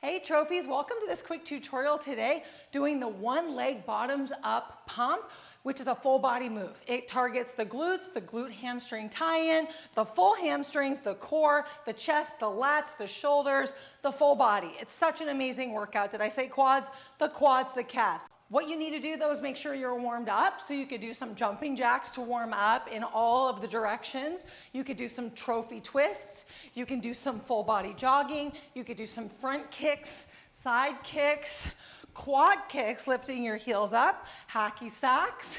Hey trophies, welcome to this quick tutorial today doing the one leg bottoms up pump, which is a full body move. It targets the glutes, the glute hamstring tie-in, the full hamstrings, the core, the chest, the lats, the shoulders, the full body. It's such an amazing workout. Did I say quads? The quads, the calves. What you need to do though is make sure you're warmed up. So you could do some jumping jacks to warm up in all of the directions. You could do some trophy twists. You can do some full body jogging. You could do some front kicks, side kicks, quad kicks, lifting your heels up, hacky sacks,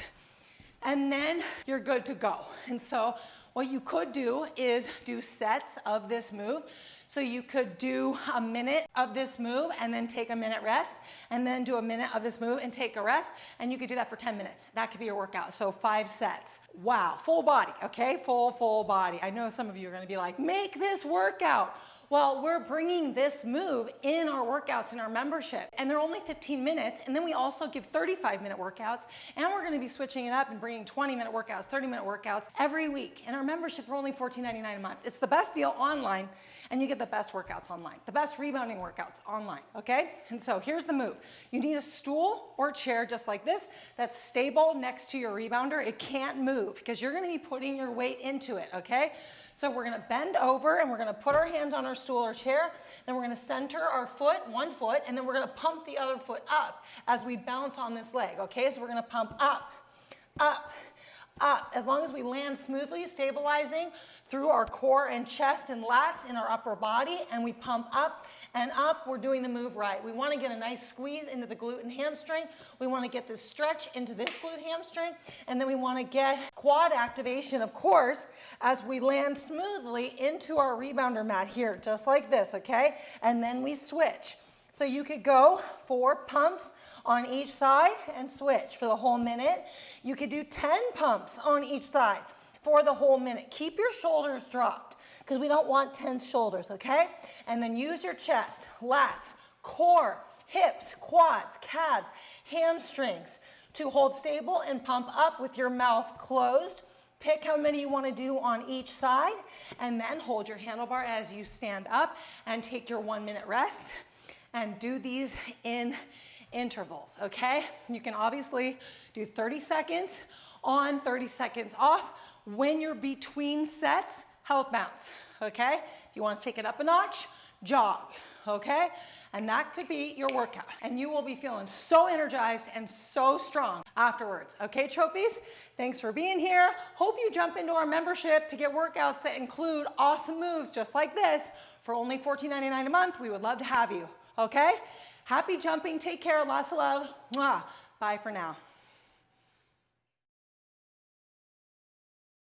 and then you're good to go. And so what you could do is do sets of this move. So you could do a minute of this move and then take a minute rest, and then do a minute of this move and take a rest, and you could do that for 10 minutes. That could be your workout. So 5 sets. Wow, full body, okay? Full body. I know some of you are gonna be like, make this workout. Well, we're bringing this move in our workouts in our membership, and they're only 15 minutes, and then we also give 35-minute workouts, and we're gonna be switching it up and bringing 20-minute workouts, 30-minute workouts every week. In our membership for only $14.99 a month. It's the best deal online, and you get the best workouts online, the best rebounding workouts online, okay? And so here's the move. You need a stool or chair just like this that's stable next to your rebounder. It can't move because you're gonna be putting your weight into it, okay? So we're gonna bend over and we're gonna put our hands on our stool or chair, then we're gonna center our foot, one foot, and then we're gonna pump the other foot up as we bounce on this leg, okay? So we're gonna pump up, up, up. As long as we land smoothly, stabilizing through our core and chest and lats in our upper body, and we pump up and up, we're doing the move right. We wanna get a nice squeeze into the glute and hamstring. We wanna get this stretch into this glute hamstring, and then we wanna get quad activation, of course, as we land smoothly into our rebounder mat here, just like this, okay? And then we switch. So you could go 4 pumps on each side and switch for the whole minute. You could do 10 pumps on each side for the whole minute. Keep your shoulders dropped because we don't want tense shoulders, okay? And then use your chest, lats, core, hips, quads, calves, hamstrings to hold stable and pump up with your mouth closed. Pick how many you want to do on each side, and then hold your handlebar as you stand up and take your 1-minute rest. And do these in intervals, okay? You can obviously do 30 seconds on, 30 seconds off. When you're between sets, health bounce, okay? If you want to take it up a notch, jog, okay? And that could be your workout. And you will be feeling so energized and so strong afterwards, okay, trophies? Thanks for being here. Hope you jump into our membership to get workouts that include awesome moves just like this for only $14.99 a month. We would love to have you. Okay? Happy jumping. Take care. Lots of love. Mwah. Bye for now.